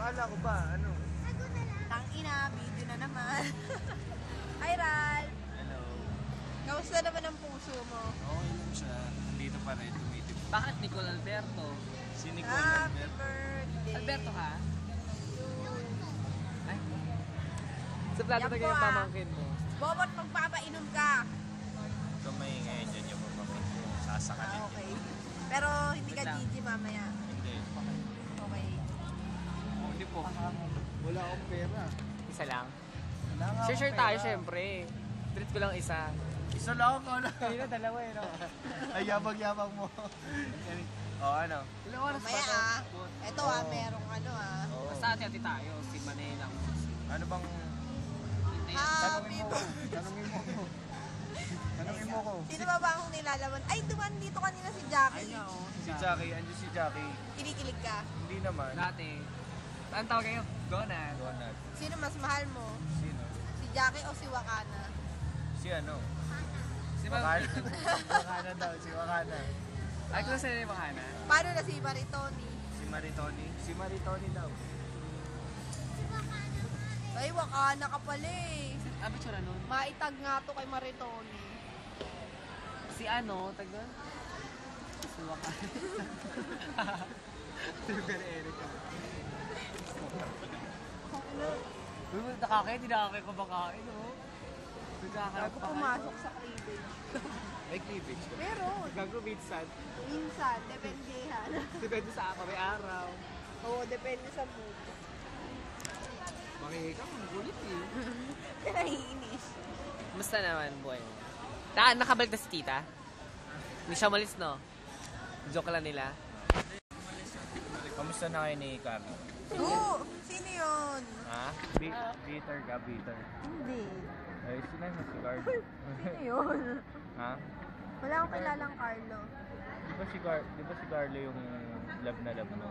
Akala ko ba, ano? Tangina, video na naman. Hi, Ralph. Hello. Kamusta naman ang puso mo? Okay lang siya. Nandito pa rin, tumitip. Bakit Nicole Alberto? Si Nicole Happy Alberto. birthday. Alberto ha? Ay. Sa plato Yan na po, yung ah. pamangkin mo. Bobot, magpapainom ka. Kamay ngayon dyan yung mapapit mo. Sasakalin Okay. Pero hindi ka Wait lang. Gigi mamaya. Hindi. Okay. Oh, hindi po. Wala akong pera. Isa lang. Wala nga akong Share pera. tayo syempre. Treat ko lang isa. Isa lang ako na. Hindi na dalawa eh no? Ay, yabang-yabang mo. Ano? Ilang oras Mamaya ba ah. to? Ito Oo. merong ano ah. Oo. Basta ati-ati tayo. Si Manila. Ano bang... Happy Tanungin mo. Tanungin mo ko. Tanungin mo ko. Sino ba ba ang nilalaman? Ay, duman dito kanina si Jackie. Si Jackie, andyan si Jackie. Kinikilig ka. Hindi naman. Dati. Ano tawag kayo? Gonad. Donald. Sino mas mahal mo? Sino? Si Jackie o si Wakana? Si ano? Si Wakana. Wakana daw, si Wakana. Ay, kung saan yung makana? Paano na si Maritoni? Si Maritoni. Si Maritoni daw. Ay, Wakana ka pala eh. Ano ba tsura nun? Maitag nga to kay Maritoni. Si ano? Tag doon? Si Waka. Si Very Erica. Uy, nakakain. Hindi nakakain ko bakain, no? Bago pumasok sa cleavage. May cleavage ka. Meron. Gago minsan. Minsan, dependehan. Depende sa ako, may araw. Oo, depende sa mood. Makikita mo, gulit eh. Naiinis. Musta naman, buhay mo? Nakabalik na si tita? Hindi siya malis, no? Joke lang nila. Kamusta na kayo ni Kami? Oo, sino yun? Ha? Bitter ka, bitter. Hindi. Ay, sila na si Carlo. Sino yun? Ha? Wala akong kilalang Carlo. Di ba si Carlo yung love na love mo?